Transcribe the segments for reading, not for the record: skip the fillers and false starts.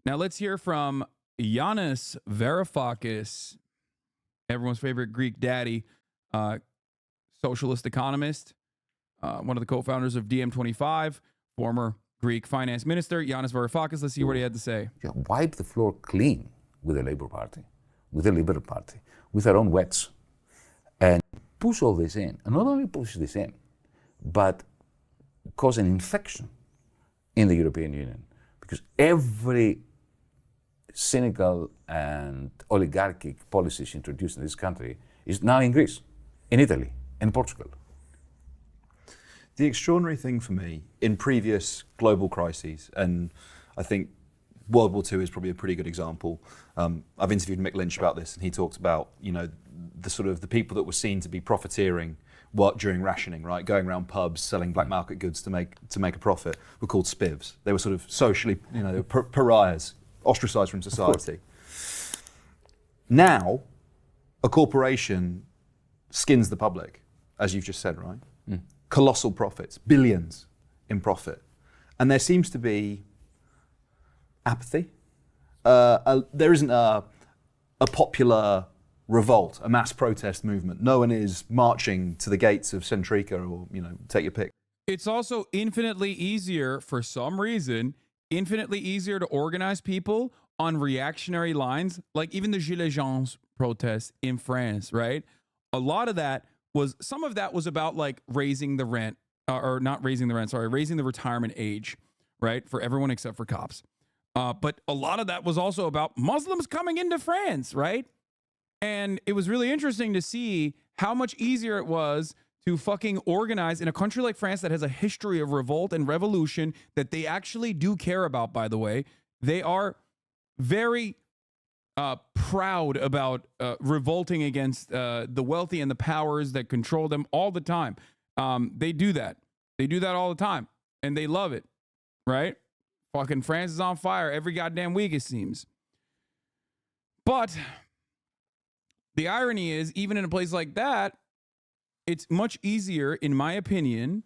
Now let's hear from Yanis Varoufakis, everyone's favorite Greek daddy, socialist economist, one of the co-founders of DiEM25, former Greek finance minister. Yanis Varoufakis, let's see what he had to say. Wipe the floor clean with the Labour Party, with the Liberal Party, with our own wets, and push all this in. And not only push this in, but cause an infection in the European Union. Because every cynical and oligarchic policies introduced in this country is now in Greece, in Italy, in Portugal. The extraordinary thing for me in previous global crises, and I think World War II is probably a pretty good example. I've interviewed Mick Lynch about this, and he talked about, you know, the sort of the people that were seen to be profiteering during rationing, right, going around pubs selling black market goods to make a profit, were called spivs. They were sort of socially, you know, pariahs, ostracized from society. Now, a corporation skins the public, as you've just said, right? Mm. Colossal profits, billions in profit. And there seems to be apathy. There isn't a popular revolt, a mass protest movement. No one is marching to the gates of Centrica or, you know, take your pick. It's also infinitely easier, for some reason, infinitely easier to organize people on reactionary lines, like even the Gilets Jaunes protests in France, right? A lot of that was, some of that was about like raising the rent, or not raising the rent, sorry, raising the retirement age, right? For everyone except for cops. But a lot of that was also about Muslims coming into France, right? And it was really interesting to see how much easier it was to fucking organize in a country like France that has a history of revolt and revolution that they actually do care about, by the way. They are very proud about revolting against the wealthy and the powers that control them all the time. They do that. They do that all the time. And they love it, right? Fucking France is on fire every goddamn week, it seems. But the irony is, even in a place like that, it's much easier, in my opinion,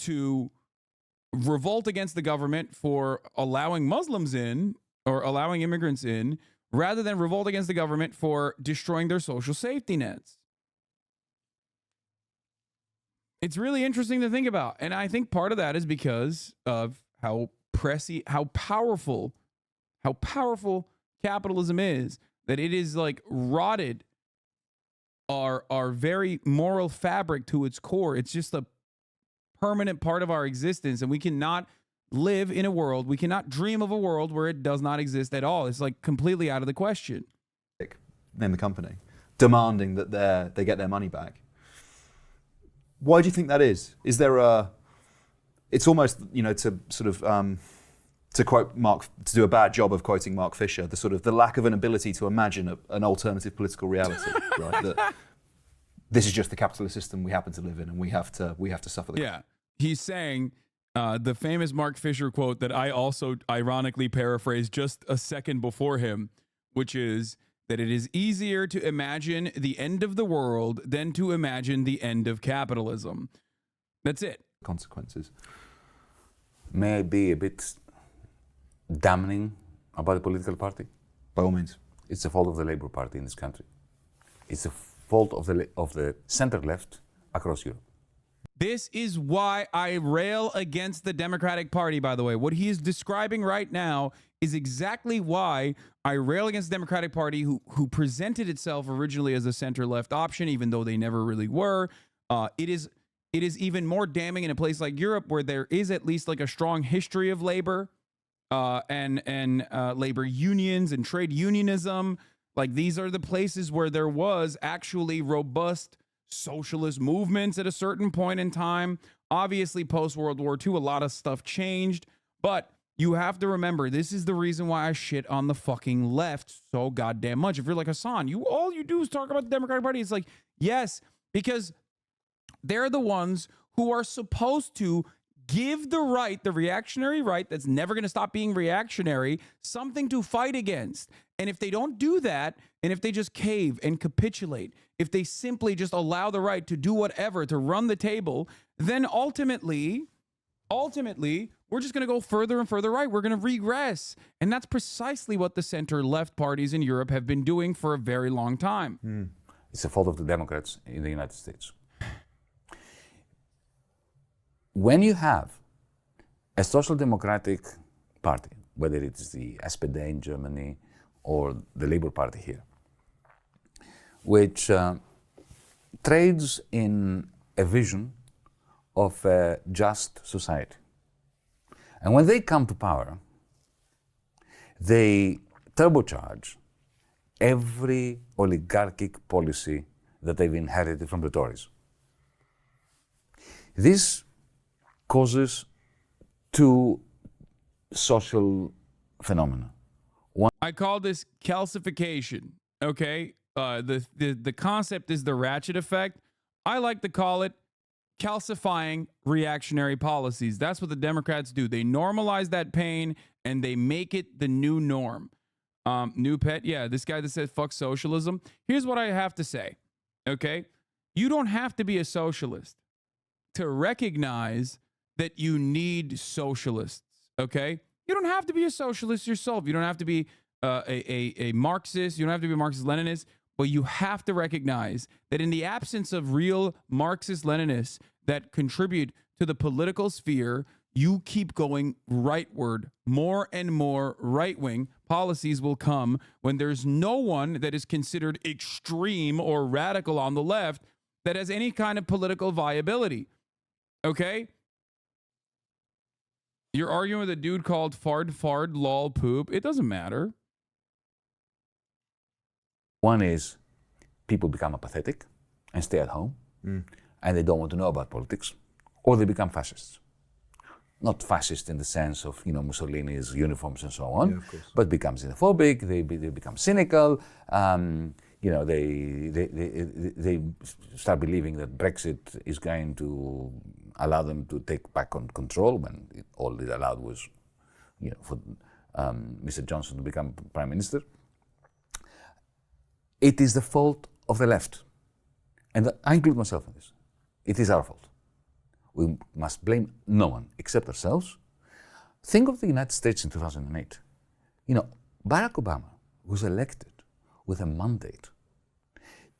to revolt against the government for allowing Muslims in or allowing immigrants in, rather than revolt against the government for destroying their social safety nets. It's really interesting to think about. And I think part of that is because of how powerful capitalism is, that it is like rotted our very moral fabric to its core. It's just a permanent part of our existence, and we cannot live in a world, we cannot dream of a world where it does not exist at all. It's like completely out of the question. In the company, demanding that they get their money back. Why do you think that is? Is there it's almost, you know, to sort of, to quote Mark, to do a bad job of quoting Mark Fisher, the sort of the lack of an ability to imagine an alternative political reality, right? That this is just the capitalist system we happen to live in, and we have to suffer the. Yeah, he's saying the famous Mark Fisher quote that I also ironically paraphrased just a second before him, which is that it is easier to imagine the end of the world than to imagine the end of capitalism. That's it. Consequences. May I be a bit damning about the political party? By all means. It's the fault of the Labour Party in this country. It's the fault of the center-left across Europe. This is why I rail against the Democratic Party, by the way. What he is describing right now is exactly why I rail against the Democratic Party, who presented itself originally as a center-left option, even though they never really were. It is even more damning in a place like Europe, where there is at least like a strong history of labor and labor unions and trade unionism. Like, these are the places where there was actually robust socialist movements at a certain point in time. Obviously, post-World War II, a lot of stuff changed, but you have to remember, this is the reason why I shit on the fucking left so goddamn much. If you're like Hasan, all you do is talk about the Democratic Party. It's like, yes, because they're the ones who are supposed to give the right, the reactionary right that's never going to stop being reactionary, something to fight against. And if they don't do that, and if they just cave and capitulate, if they simply just allow the right to do whatever, to run the table, then ultimately, we're we're just going to go further and further right. We're going to regress. And that's precisely what the center-left parties in Europe have been doing for a very long time. It's the fault of the Democrats in the United States. When you have a social democratic party, whether it's the SPD in Germany or the Labour Party here, which trades in a vision of a just society. And when they come to power, they turbocharge every oligarchic policy that they've inherited from the Tories. This causes two social phenomena. One, I call this calcification, okay? The concept is the ratchet effect. I like to call it calcifying reactionary policies. That's what the Democrats do. They normalize that pain and they make it the new norm. New pet, yeah, this guy that said fuck socialism. Here's what I have to say, okay? You don't have to be a socialist to recognize that you need socialists, okay? You don't have to be a socialist yourself. You don't have to be a Marxist. You don't have to be a Marxist-Leninist. But you have to recognize that in the absence of real Marxist-Leninists that contribute to the political sphere, you keep going rightward. More and more right-wing policies will come when there's no one that is considered extreme or radical on the left that has any kind of political viability. Okay? You're arguing with a dude called fard, lol, poop. It doesn't matter. one is people become apathetic and stay at home, and they don't want to know about politics, or they become fascists. Not fascist in the sense of, Mussolini's uniforms and so on, but become xenophobic, they become cynical, they start believing that Brexit is going to allow them to take back on control when all it allowed was, for Mr. Johnson to become Prime Minister. It is the fault of the left. And I include myself in this. It is our fault. We must blame no one except ourselves. Think of the United States in 2008. Barack Obama was elected with a mandate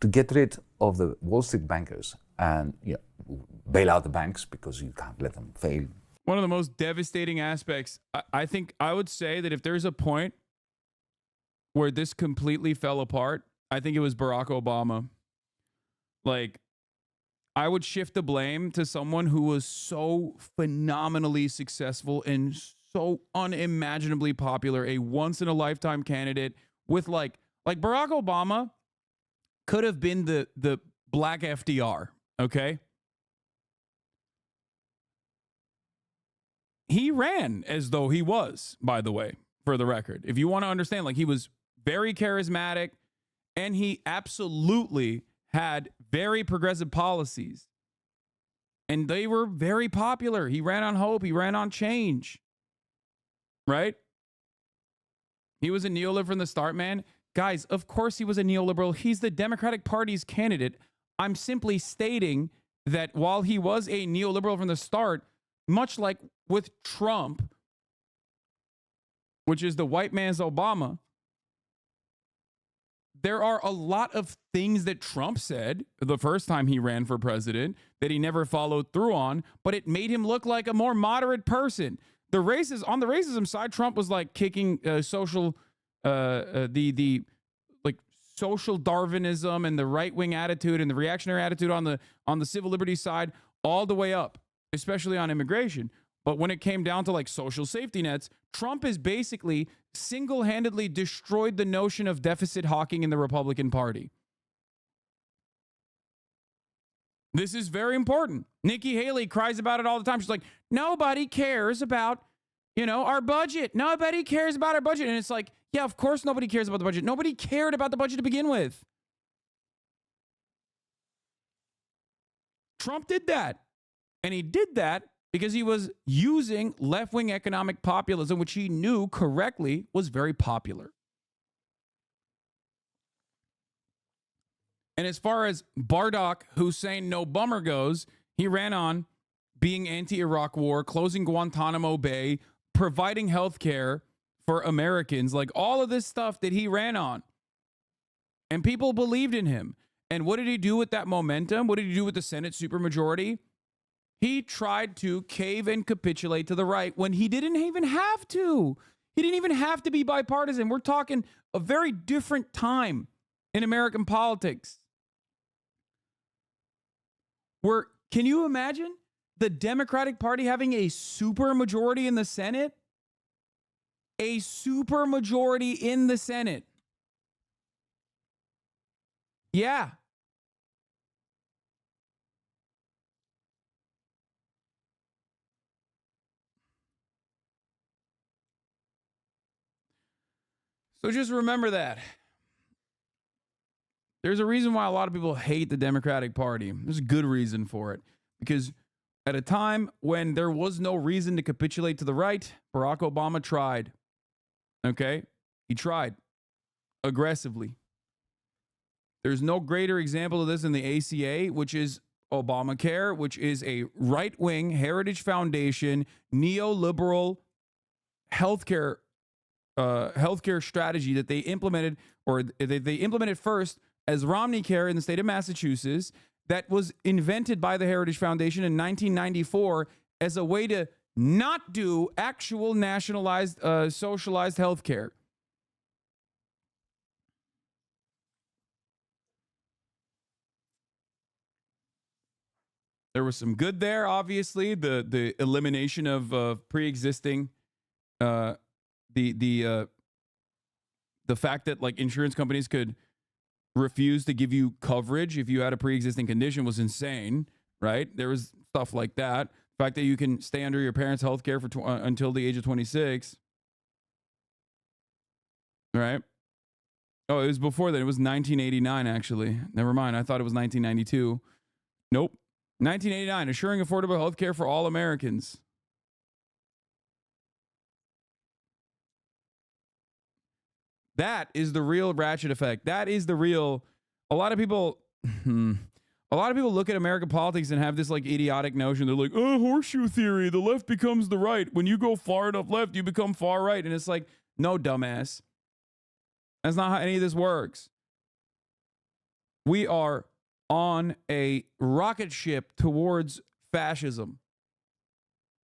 to get rid of the Wall Street bankers and bail out the banks because you can't let them fail. One of the most devastating aspects, I think I would say that if there's a point where this completely fell apart, I think it was Barack Obama. I would shift the blame to someone who was so phenomenally successful and so unimaginably popular, a once-in-a-lifetime candidate with like Barack Obama could have been the black FDR, okay? He ran as though he was, by the way, for the record. If you want to understand, he was very charismatic, and he absolutely had very progressive policies. And they were very popular. He ran on hope. He ran on change. Right? He was a neoliberal from the start, man. Guys, of course he was a neoliberal. He's the Democratic Party's candidate. I'm simply stating that while he was a neoliberal from the start, much like with Trump, which is the white man's Obama, there are a lot of things that Trump said the first time he ran for president that he never followed through on, but it made him look like a more moderate person. On the racism side, Trump was kicking social Darwinism and the right-wing attitude and the reactionary attitude on the civil liberties side all the way up, especially on immigration. But when it came down to social safety nets, Trump has basically single-handedly destroyed the notion of deficit hawking in the Republican Party. This is very important. Nikki Haley cries about it all the time. She's like, nobody cares about, our budget. Nobody cares about our budget. And it's yeah, of course nobody cares about the budget. Nobody cared about the budget to begin with. Trump did that. And he did that because he was using left-wing economic populism, which he knew correctly was very popular. And as far as Bardock Hussein No Bummer goes, he ran on being anti-Iraq war, closing Guantanamo Bay, providing health care for Americans, like all of this stuff that he ran on. And people believed in him. And what did he do with that momentum? What did he do with the Senate supermajority? He tried to cave and capitulate to the right when he didn't even have to. He didn't even have to be bipartisan. We're talking a very different time in American politics. Can you imagine the Democratic Party having a supermajority in the Senate? A supermajority in the Senate. Yeah. So just remember that. There's a reason why a lot of people hate the Democratic Party. There's a good reason for it. Because at a time when there was no reason to capitulate to the right, Barack Obama tried. Okay? He tried aggressively. There's no greater example of this than the ACA, which is Obamacare, which is a right-wing Heritage Foundation, neoliberal healthcare strategy that they implemented, or they implemented first as Romney Care in the state of Massachusetts, that was invented by the Heritage Foundation in 1994 as a way to not do actual nationalized, socialized healthcare. There was some good there, obviously. The elimination of pre-existing, the fact that like insurance companies could refuse to give you coverage if you had a pre-existing condition was insane, right? There was stuff like that. The fact that you can stay under your parents' health care for until the age of 26, right? Oh, it was before that. It was 1989, actually. Never mind. I thought it was 1992. Nope. 1989, assuring affordable health care for all Americans. That is the real ratchet effect. That is the real. A lot of people look at American politics and have this like idiotic notion. They're like, oh, horseshoe theory. The left becomes the right. When you go far enough left, you become far right. And it's like, no, dumbass. That's not how any of this works. We are on a rocket ship towards fascism.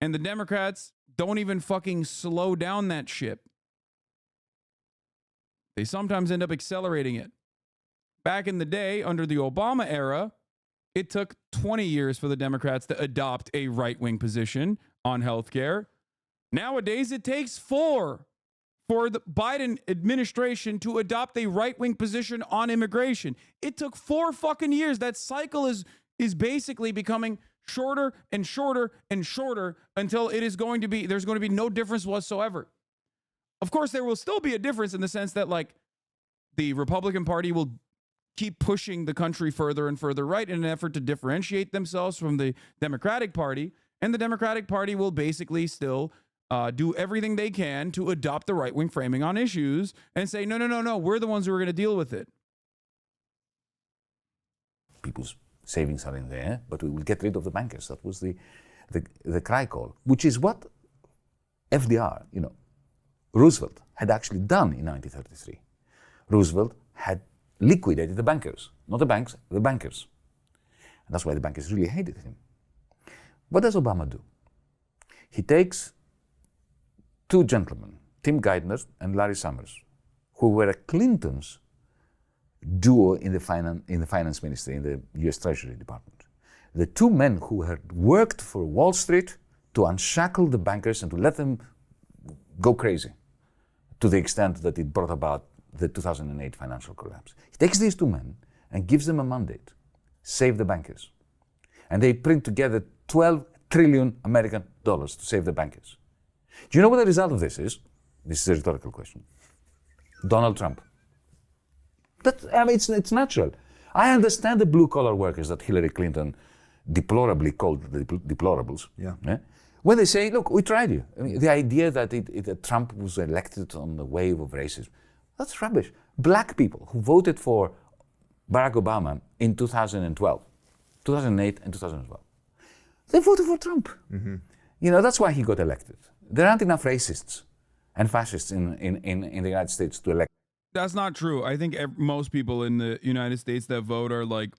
And the Democrats don't even fucking slow down that ship. They sometimes end up accelerating it. Back in the day, under the Obama era, it took 20 years for the Democrats to adopt a right-wing position on healthcare. Nowadays, it takes 4 for the Biden administration to adopt a right-wing position on immigration. It took 4 fucking years. That cycle is basically becoming shorter and shorter and shorter until there's going to be no difference whatsoever. Of course, there will still be a difference in the sense that, like, the Republican Party will keep pushing the country further and further right in an effort to differentiate themselves from the Democratic Party. And the Democratic Party will basically still do everything they can to adopt the right-wing framing on issues and say, no, we're the ones who are going to deal with it. People's savings are in there, but we will get rid of the bankers. That was the cry call, which is what FDR, Roosevelt had actually done in 1933. Roosevelt had liquidated the bankers, not the banks, the bankers. And that's why the bankers really hated him. What does Obama do? He takes 2 gentlemen, Tim Geithner and Larry Summers, who were Clinton's duo in the finance ministry, in the US Treasury Department. The 2 men who had worked for Wall Street to unshackle the bankers and to let them go crazy, to the extent that it brought about the 2008 financial collapse. He takes these 2 men and gives them a mandate: save the bankers. And they print together $12 trillion American dollars to save the bankers. Do you know what the result of this is? This is a rhetorical question. Donald Trump. It's natural. I understand the blue-collar workers that Hillary Clinton deplorably called the deplorables. Yeah. When they say, look, we tried you. I mean, the idea that Trump was elected on the wave of racism, that's rubbish. Black people who voted for Barack Obama in 2008 and 2012, They voted for Trump. You know, that's why he got elected. There aren't enough racists and fascists in the United States to elect. That's not true. I think most people in the United States that vote are like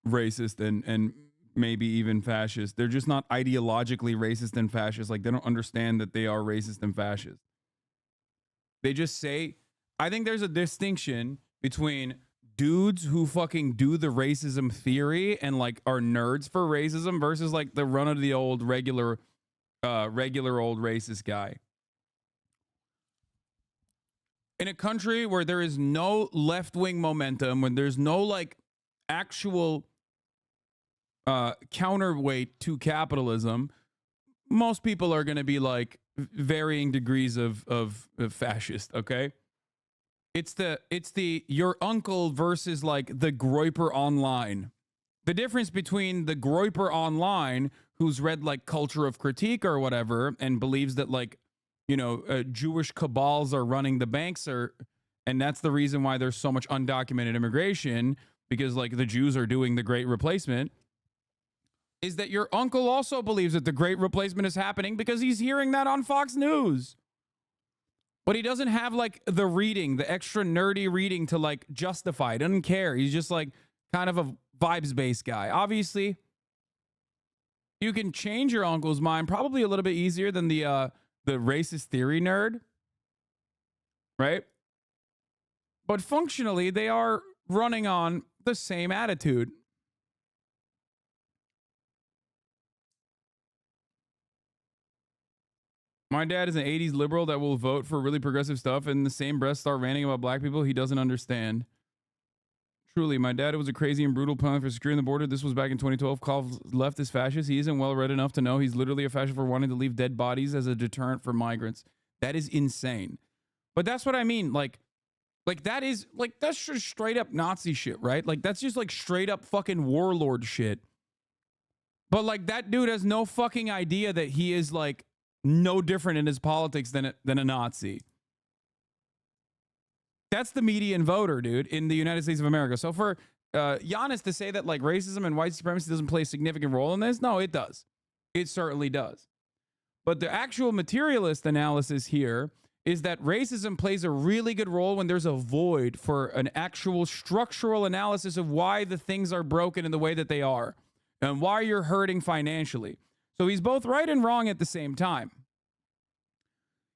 racist and maybe even fascist. They're just not ideologically racist and fascist. Like, they don't understand that they are racist and fascist. They just say, I think there's a distinction between dudes who fucking do the racism theory and like are nerds for racism versus like the run of the old regular old racist guy. In a country where there is no left-wing momentum, when there's no like actual counterweight to capitalism, most people are going to be like varying degrees of fascist. Okay, it's the your uncle versus like the Groyper online. The difference between the Groyper online, who's read like Culture of Critique or whatever, and believes that like, you know, Jewish cabals are running the banks, and that's the reason why there's so much undocumented immigration, because like the Jews are doing the Great Replacement, is that your uncle also believes that the Great Replacement is happening because he's hearing that on Fox News. But he doesn't have like the reading, the extra nerdy reading to like justify. He doesn't care. He's just like kind of a vibes-based guy. Obviously, you can change your uncle's mind probably a little bit easier than the racist theory nerd, right? But functionally, they are running on the same attitude. My dad is an 80s liberal that will vote for really progressive stuff and in the same breath start ranting about black people he doesn't understand. Truly, my dad was a crazy and brutal plan for securing the border. This was back in 2012. Called leftist fascist. He isn't well read enough to know he's literally a fascist for wanting to leave dead bodies as a deterrent for migrants. That is insane. But that's what I mean. Like that is like, that's just straight up Nazi shit, right? Like that's just like straight up fucking warlord shit. But like that dude has no fucking idea that he is like no different in his politics than a Nazi. That's the median voter, dude, in the United States of America. So for Yanis to say that like racism and white supremacy doesn't play a significant role in this, no, it does. It certainly does. But the actual materialist analysis here is that racism plays a really good role when there's a void for an actual structural analysis of why the things are broken in the way that they are and why you're hurting financially. So he's both right and wrong at the same time.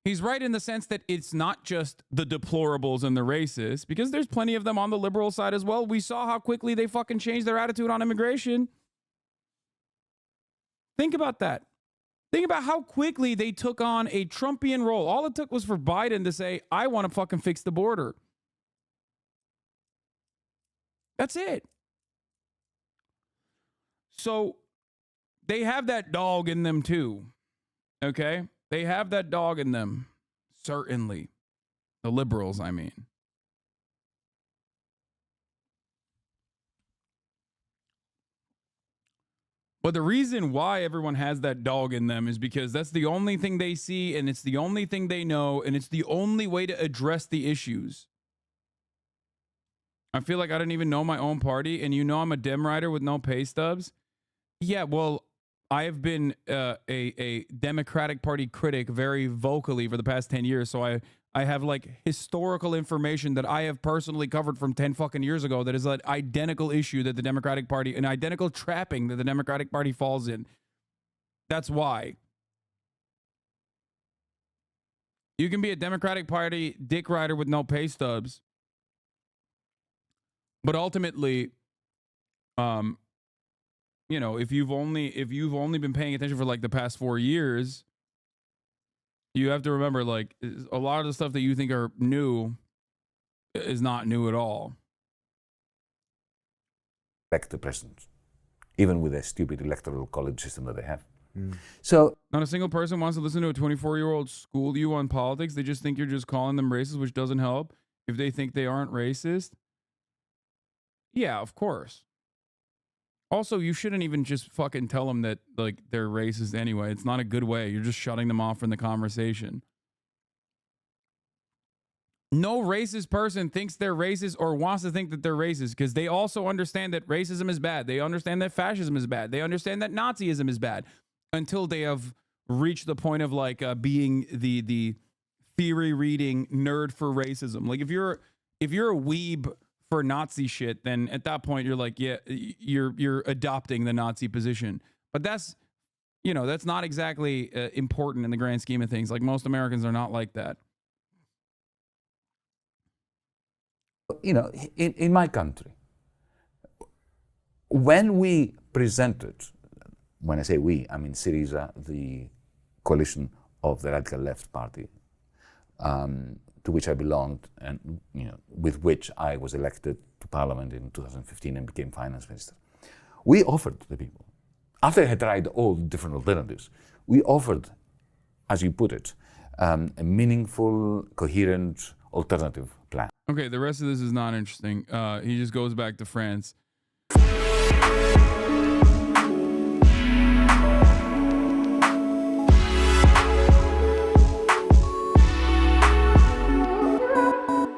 He's right in the sense that it's not just the deplorables and the racists, because there's plenty of them on the liberal side as well. We saw how quickly they fucking changed their attitude on immigration. Think about that. Think about how quickly they took on a Trumpian role. All it took was for Biden to say, I want to fucking fix the border. That's it. So they have that dog in them too. Okay? They have that dog in them. Certainly. The liberals, I mean. But the reason why everyone has that dog in them is because that's the only thing they see, and it's the only thing they know, and it's the only way to address the issues. I feel like I don't even know my own party, and you know I'm a Dem writer with no pay stubs. Yeah, well, I have been a Democratic Party critic very vocally for the past 10 years, so I have like historical information that I have personally covered from 10 fucking years ago that is an identical issue that the Democratic Party, an identical trapping that the Democratic Party falls in. That's why. You can be a Democratic Party dick rider with no pay stubs, but ultimately, you know, if you've only been paying attention for like the past 4 years, you have to remember like a lot of the stuff that you think are new is not new at all. Elect the president, even with a stupid electoral college system that they have. So not a single person wants to listen to a 24-year-old school you on politics. They just think you're just calling them racist, which doesn't help if they think they aren't racist. Yeah, of course. Also, you shouldn't even just fucking tell them that like they're racist anyway. It's not a good way. You're just shutting them off from the conversation. no racist person thinks they're racist or wants to think that they're racist, because they also understand that racism is bad. They understand that fascism is bad. They understand that Nazism is bad, until they have reached the point of like being the theory reading nerd for racism. Like if you're a weeb for Nazi shit, then at that point you're like, yeah, you're adopting the Nazi position. But that's, you know, that's not exactly important in the grand scheme of things. Like most Americans are not like that. You know, in my country, when we presented, when I say we, I mean Syriza, the coalition of the radical left party, to which I belonged, and you know, with which I was elected to parliament in 2015 and became finance minister. We offered the people, after I had tried all different alternatives, we offered, as you put it, a meaningful, coherent, alternative plan. Okay, the rest of this is not interesting. He just goes back to France.